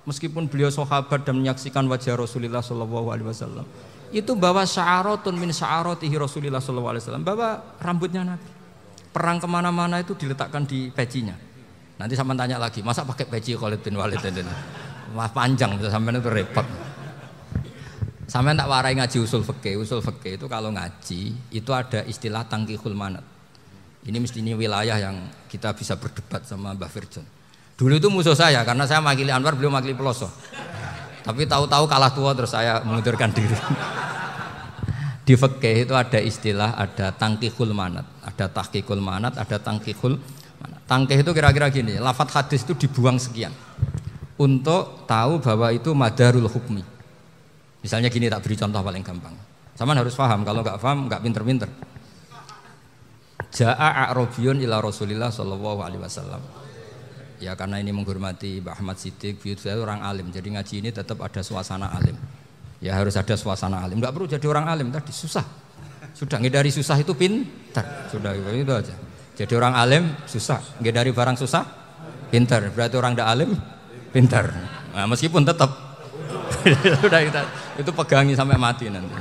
meskipun beliau sahabat dan menyaksikan wajah Rasulullah SAW, itu bawa sya'aratun min sya'aratihi Rasulullah SAW, bawa rambutnya Nabi. Perang kemana-mana itu diletakkan di pecinya. Nanti sama tanya lagi, masa pakai peci Khalid bin Walid ini? Wah panjang sampai itu repot. Sampai tak warai ngaji usul fikih. Usul fikih itu kalau ngaji itu ada istilah tangkihul manat. Ini mesti ini wilayah yang kita bisa berdebat sama Mbah Firjon. Dulu itu musuh saya karena saya makili Anwar, beliau makili Peloso. Tapi tahu-tahu kalah tua terus saya mengundurkan diri. Di fikih itu ada istilah, ada tangkihul manat, ada tahqiqul manat, ada tangkihul manat. Tangkih itu kira-kira gini, lafadz hadis itu dibuang sekian untuk tahu bahwa itu madarul hukmi. Misalnya gini, tak beri contoh paling gampang. Sama harus paham, kalau nggak paham nggak pinter-pinter. Ja'a a'rabiyun ila Rasulillah sallallahu alaihi wasallam. Ya karena ini menghormati Mbah Ahmad Siddiq, saya orang alim, jadi ngaji ini tetap ada suasana alim. Ya harus ada suasana alim. Nggak perlu jadi orang alim tadi susah. Sudah ngedari susah itu pintar. Sudah itu aja. Jadi orang alim susah, ngedari barang susah pintar. Berarti orang tidak alim pintar. Nah, meskipun tetap sudah itu pegangi sampai mati nanti.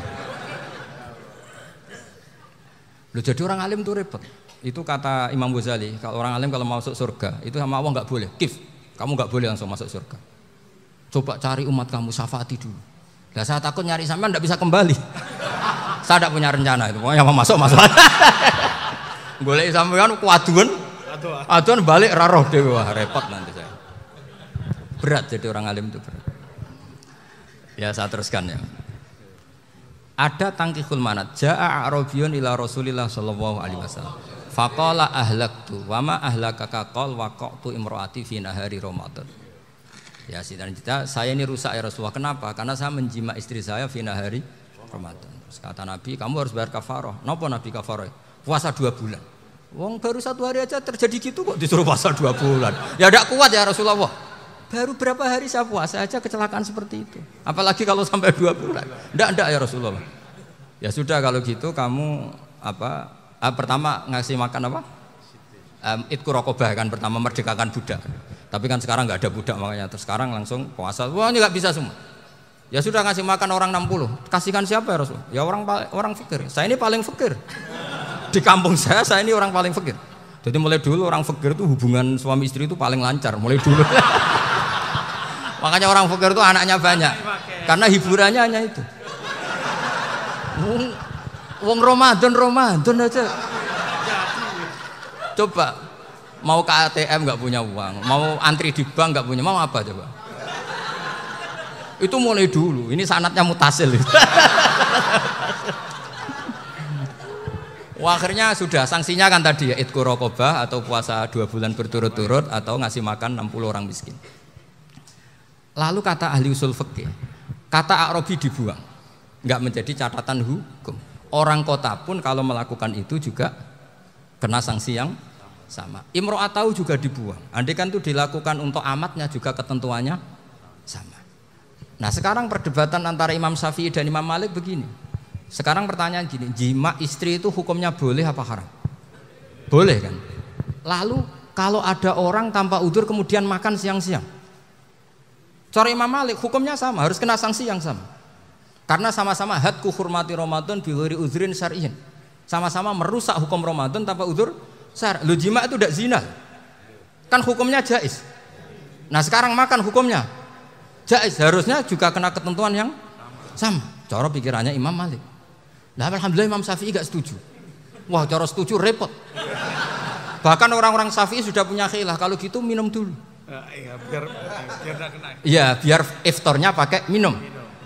Loh, jadi orang alim itu repot. Itu kata Imam Ghazali, kalau orang alim kalau mau masuk surga itu sama Allah nggak boleh. Kif, kamu nggak boleh langsung masuk surga. Coba cari umat kamu, syafaati dulu. Nah, saya takut nyari sampean nggak bisa kembali. Saya tidak punya rencana itu. Pokoknya mau masuk. Boleh sampean kuaduan balik raroh deh, wah repot nanti saya. Berat jadi orang alim itu berat. Ya saya teruskan ya. Ada tangkihul manat. Ja'a a'rabiyun ila Rasulillah sallallahu alaihi wasallam. Faqala ahlaktu wa ma ahlakaka qal waqa'tu imraati fi nahari Ramadan. Ya dan kita saya ini rusak ya Rasulullah. Kenapa? Karena saya menjima istri saya fi nahari Ramadan. Terus kata Nabi, kamu harus bayar kafarah. Napa Nabi kafarah? Puasa 2 bulan. Wong baru 1 hari aja terjadi gitu kok disuruh puasa 2 bulan. Ya tidak kuat ya Rasulullah. Baru berapa hari saya puasa aja kecelakaan seperti itu. Apalagi kalau sampai 2 bulan. Enggak ya Rasulullah. Ya sudah kalau gitu kamu pertama ngasih makan apa? Itku rokobah kan, pertama merdekakan budak. Tapi kan sekarang nggak ada budak makanya terus sekarang langsung puasa. Wah ini nggak bisa semua. Ya sudah ngasih makan orang 60. Kasihkan siapa ya Rasul? Ya orang fakir. Saya ini paling fakir. Di kampung saya ini orang paling fakir. Jadi mulai dulu orang fakir itu hubungan suami istri itu paling lancar mulai dulu. Makanya orang fakir itu anaknya banyak. Karena hiburannya hanya itu. Wong Ramadan aja. Coba mau ke ATM nggak punya uang, mau antri di bank nggak punya, mau apa coba? Itu mulai dulu. Ini sanatnya mutasil. Wah, akhirnya sudah sanksinya kan tadi ya itqu raqabah atau puasa 2 bulan berturut-turut atau ngasih makan 60 orang miskin. Lalu kata ahli usul fikih, kata a'rabi dibuang, nggak menjadi catatan hukum. Orang kota pun kalau melakukan itu juga kena sanksi yang sama. Imro'atau juga dibuang. Andai kan itu dilakukan untuk amatnya juga ketentuannya sama. Nah sekarang perdebatan antara Imam Syafi'i dan Imam Malik begini. Sekarang pertanyaan gini, jima istri itu hukumnya boleh apa haram? Boleh kan? Lalu kalau ada orang tanpa udzur kemudian makan siang-siang, cara Imam Malik hukumnya sama, harus kena sanksi yang sama. Karena sama-sama hadku hurmati Ramadan bi ghairi udzrin syar'iyyin. Sama-sama merusak hukum Ramadan tanpa udzur syar'i. Lu jima itu tidak zina. Kan hukumnya jaiz. Nah, sekarang makan hukumnya jaiz, harusnya juga kena ketentuan yang sama. Cara pikirannya Imam Malik. Nah, alhamdulillah Imam Syafi'i gak setuju. Wah, cara setuju repot. Bahkan orang-orang Syafi'i sudah punya khilaf, kalau gitu minum dulu. Iya, biar gak kena. Iya, biar iftarnya pakai minum.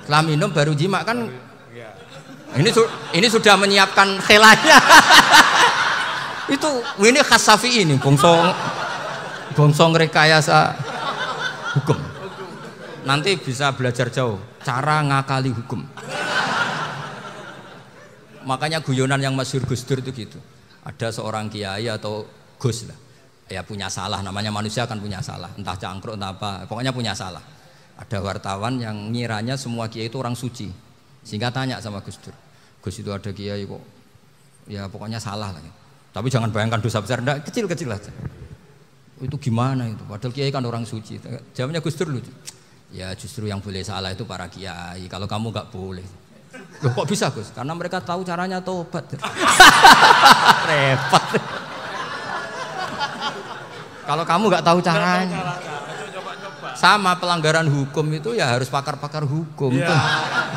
Setelah minum baru jima kan. Ini sudah menyiapkan khilafnya. Ini khas Syafi'i ini, bongso rekayasa hukum. Nanti bisa belajar jauh cara ngakali hukum. Makanya guyonan yang masyhur Gus Dur itu gitu. Ada seorang kiai atau Gus lah, ya punya salah, namanya manusia kan punya salah, entah cangkruk entah apa, pokoknya punya salah. Ada wartawan yang ngiranya semua kiai itu orang suci, sehingga tanya sama Gus Dur, Gus itu ada kiai kok, ya pokoknya salah lah. Tapi jangan bayangkan dosa besar, enggak, kecil-kecil aja. Itu gimana itu? Padahal kiai kan orang suci. Jawabnya Gus Dur lucu. Ya justru yang boleh salah itu para kiai, kalau kamu nggak boleh. Loh, kok bisa Gus? Karena mereka tahu caranya tobat. Repot. Kalau kamu nggak tahu caranya, sama pelanggaran hukum itu ya harus pakar-pakar hukum. Ya.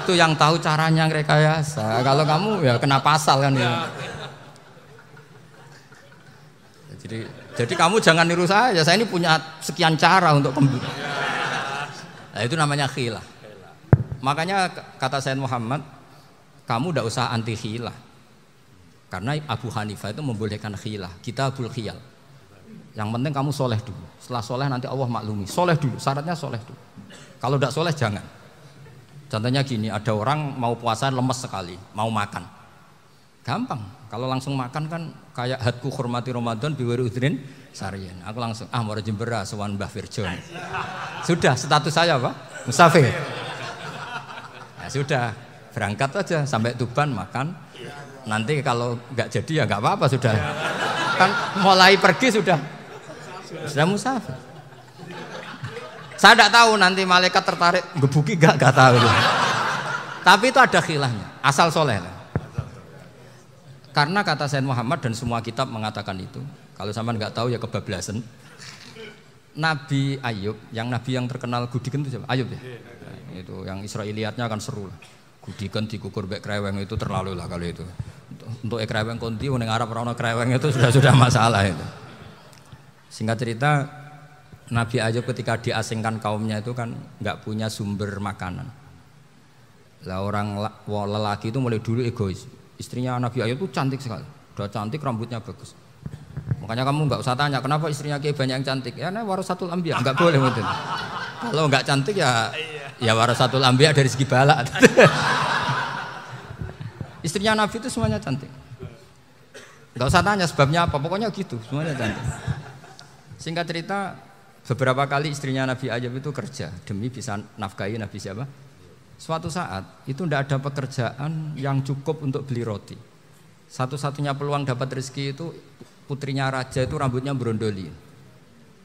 Itu yang tahu caranya rekayasa. Kalau kamu ya kena pasal kan. Ya. Jadi kamu jangan niru saya. Saya ini punya sekian cara untuk kembali. Nah, itu namanya khilaf. Makanya kata Sayyid Muhammad, kamu tidak usah anti khilaf. Karena Abu Hanifah itu membolehkan khilaf. Kitabul khiyal. Yang penting kamu soleh dulu. Setelah soleh nanti Allah maklumi. Soleh dulu, syaratnya soleh dulu. Kalau tidak soleh jangan. Contohnya gini, ada orang mau puasa lemes sekali, mau makan. Gampang. Kalau langsung makan kan kayak hadku hormati Ramadan biwari udrin sarian. Aku langsung mau jembera sowan Mbah Firjon. Sudah status saya apa? Musafir. Ya sudah, berangkat aja sampai Tuban makan. Nanti kalau nggak jadi ya nggak apa-apa sudah. Kan mulai pergi sudah musafir. Saya tidak tahu nanti malaikat tertarik gebuki nggak tahu. Tapi itu ada khilafnya. Asal soleh. Karena kata Sayyid Muhammad dan semua kitab mengatakan itu. Kalau sampean nggak tahu ya kebablasan. Nabi Ayub, nabi yang terkenal gudiken itu siapa? Ayub ya. Nah, itu yang Israiliyatnya kan seru lah. Gudiken dikukur bek kreweng itu terlalu lah kalau itu. Untuk kreweng konti ning Arab ora ono kreweng itu sudah masalah itu. Singkat cerita, Nabi Ayub ketika diasingkan kaumnya itu kan nggak punya sumber makanan. Lah orang lelaki itu mulai dulu egois. Istrinya Nabi Ayub itu cantik sekali, udah cantik, rambutnya bagus. Makanya kamu nggak usah tanya kenapa istrinya kayak banyak yang cantik. Ya, warasatul anbiya, nggak boleh mungkin. Kalau nggak cantik ya warasatul anbiya dari segi balak. Istrinya Nabi itu semuanya cantik. Nggak usah tanya sebabnya apa, pokoknya gitu, semuanya cantik. Singkat cerita, beberapa kali istrinya Nabi Ayub itu kerja demi bisa nafkahi Nabi siapa? Suatu saat itu tidak ada pekerjaan yang cukup untuk beli roti. Satu-satunya peluang dapat rezeki itu putrinya raja itu rambutnya berondoli.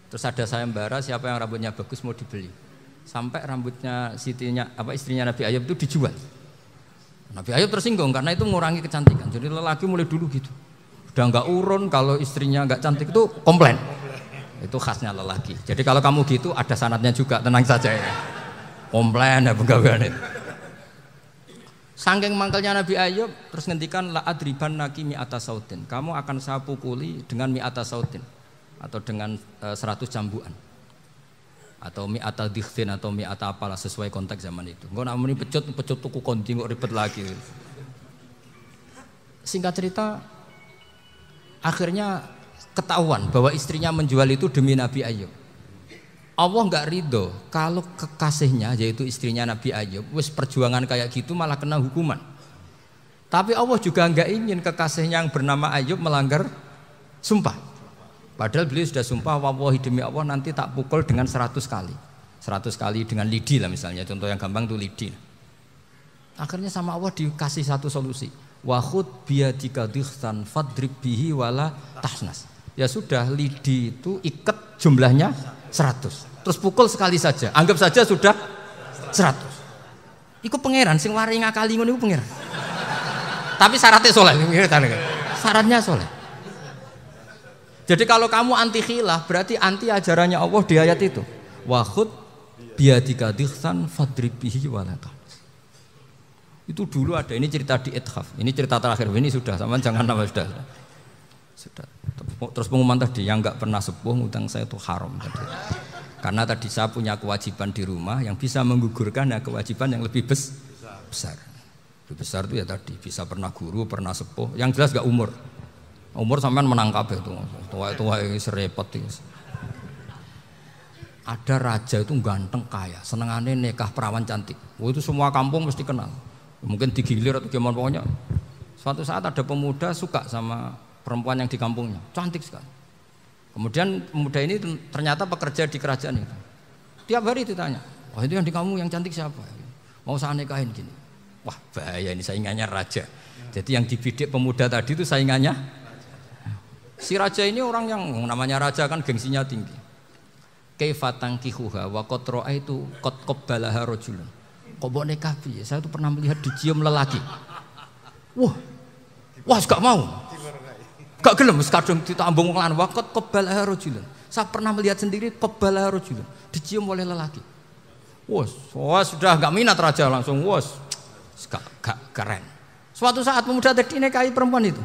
Terus ada sayembara siapa yang rambutnya bagus mau dibeli. Sampai rambutnya istrinya Nabi Ayub itu dijual. Nabi Ayub tersinggung karena itu mengurangi kecantikan. Jadi lelaki mulai dulu gitu. Udah nggak urun kalau istrinya nggak cantik itu komplain. Itu khasnya lelaki. Jadi kalau kamu gitu ada sanadnya juga, tenang saja ya. Komplain ya pegawaian itu. Saking mangkelnya Nabi Ayub terus ngendikan la adriban naki mi'ata sautin. Kamu akan saya pukuli dengan mi'ata sautin atau dengan 100 cambukan. Atau mi'ata dikhtin atau mi'ata apalah sesuai konteks zaman itu. Engko nek muni pecut tuku kondi kok ribet lagi. Singkat cerita akhirnya ketahuan bahwa istrinya menjual itu demi Nabi Ayub. Allah nggak ridho kalau kekasihnya yaitu istrinya Nabi Ayub wis perjuangan kayak gitu malah kena hukuman. Tapi Allah juga nggak ingin kekasihnya yang bernama Ayub melanggar sumpah. Padahal beliau sudah sumpah wallahi demi Allah nanti tak pukul dengan 100 kali. 100 kali dengan lidi lah misalnya, contoh yang gampang tuh lidi. Akhirnya sama Allah dikasih satu solusi. Wa khud biyadika dikhtan fadrib bihi wala tahnas. Ya sudah, lidi itu ikat jumlahnya 100. Terus pukul sekali saja, anggap saja sudah 100. Iku pangeran sing wari ngakali ngono iku pangeran. Tapi syaratnya soleh. syaratnya soleh. Jadi kalau kamu anti khilaf berarti anti ajarannya Allah di ayat itu. Wa khud biyadika dikhsan fadrib bihi wala tahnas. Itu dulu ada, ini cerita di Ithaf. Ini cerita terakhir, ini sudah, sama jangan nama sudah. Terus pengumuman tadi, yang enggak pernah sepuh ngutang saya itu haram tadi. Karena tadi saya punya kewajiban di rumah yang bisa menggugurkan ya kewajiban yang lebih besar. Lebih besar itu ya tadi, bisa pernah guru, pernah sepuh. Yang jelas enggak umur. Umur sampean menangkap itu. Tua-tua ini serepot itu. Ada raja itu ganteng kaya, senengannya nikah perawan cantik. Itu semua kampung mesti kenal. Mungkin digilir atau gimana pokoknya. Suatu saat ada pemuda suka sama perempuan yang di kampungnya, cantik sekali. Kemudian pemuda ini ternyata pekerja di kerajaan itu. Tiap hari ditanya, wah itu yang di kamu yang cantik siapa? Mau saya nikahin gini. Wah bahaya ini saingannya raja. Jadi yang dibidik pemuda tadi itu saingannya. Si raja ini orang yang namanya raja kan gengsinya tinggi. Kaifatang kihuha wa qad ra'aitu qad qabbalaha rajulun. Kok mbok nikah piye? Saya tuh pernah melihat dicium lelaki. Wah, gak mau. Gak gelem wis kadung ditambung wong lanang waqat qabbalaha rajulun. Saya pernah melihat sendiri qabbalaha rajulun, dicium oleh lelaki. Wah, sudah gak minat raja langsung gak keren. Suatu saat pemuda tadi nikahi perempuan itu.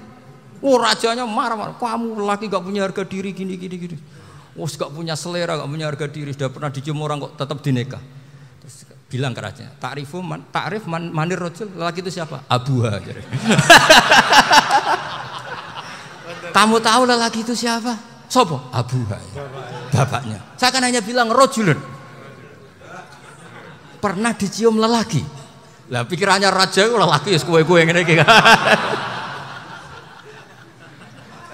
Rajanya marah-marah. Kamu lelaki gak punya harga diri gini. Gak punya selera, gak punya harga diri, sudah pernah dicium orang kok tetap dinikah. Bilang ke raja, takrif manir rojul, lelaki itu siapa? Abuha. Kamu tahu lelaki itu siapa? Sopo? Abuha. Bapaknya. Saya kan hanya bilang rojulun. Pernah dicium lelaki. Lah pikirannya raja itu lelaki kue-kue ngene iki.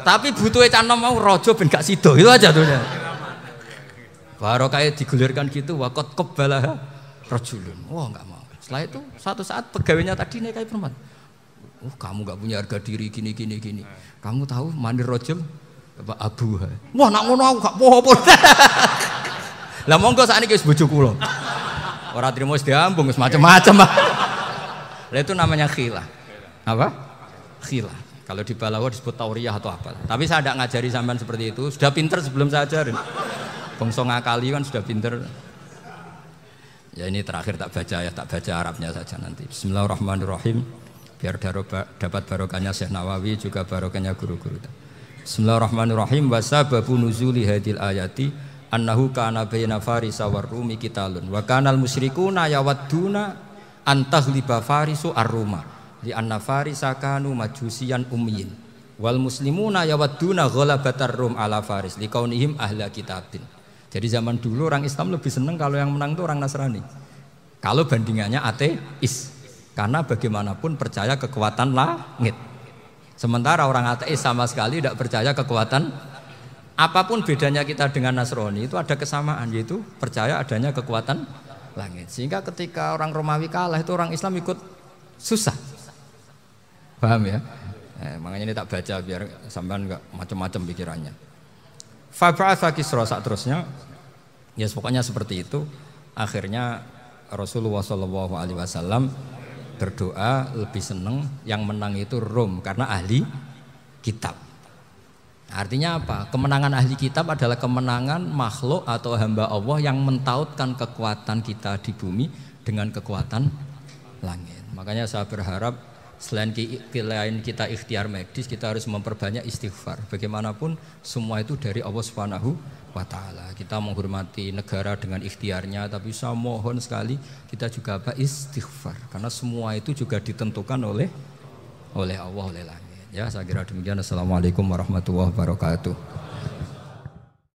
Tapi butuhe canom mau rojo ben gak sido, itu aja tuh. Baru kayak digulirkan gitu, waqat qabbalah rajulun. Enggak mau. Setelah itu suatu saat pegawainya tadi nikahi perempuan. Kamu enggak punya harga diri gini. Kamu tahu mandir rajul Pak Abuha. Nak ngono aku gak apa-apa. Lah monggo sakniki wis bojo kula. Ora trimo wis diambung wis macam-macam. Lah itu namanya khilah. Apa? Khilah. Kalau di Balawa disebut tauriyah atau apa. Tapi saya tidak ngajari sampean seperti itu. Sudah pinter sebelum saya ajarin. Bangsa ngakali kan sudah pinter. Ya ini terakhir tak baca Arabnya saja nanti. Bismillahirrahmanirrahim. Biar dapat barokahnya Syekh Nawawi juga barokahnya guru-guru. Bismillahirrahmanirrahim. Wasababu nuzuli hadil ayati annahu kana baina farisa war rumi qitalun wa kanal musyrikuna yawadduna antaghliba farisu ar-ruma li anna farisa kanu majusiyan ummiyin wal muslimuna yawadduna ghalabatar rum ala faris liqaunihim ahla kitabin. Jadi zaman dulu orang Islam lebih senang kalau yang menang itu orang Nasrani. Kalau bandingannya ateis. Karena bagaimanapun percaya kekuatan langit. Sementara orang ateis sama sekali tidak percaya kekuatan. Apapun bedanya kita dengan Nasrani itu ada kesamaan, yaitu percaya adanya kekuatan langit. Sehingga ketika orang Romawi kalah itu orang Islam ikut susah. Paham ya? Makanya ini tak baca biar sampean enggak macam-macam pikirannya. Fab'atha Kisra saat terusnya, ya pokoknya seperti itu. Akhirnya Rasulullah SAW berdoa lebih senang yang menang itu Rom karena ahli kitab. Artinya apa? Kemenangan ahli kitab adalah kemenangan makhluk atau hamba Allah yang mentautkan kekuatan kita di bumi dengan kekuatan langit. Makanya saya berharap selain kita ikhtiar medis, kita harus memperbanyak istighfar. Bagaimanapun semua itu dari Allah Subhanahu wa Ta'ala. Kita menghormati negara dengan ikhtiarnya, tapi saya mohon sekali kita juga istighfar, karena semua itu juga ditentukan oleh Allah, oleh langit. Ya, saya kira demikian. Assalamualaikum warahmatullahi wabarakatuh.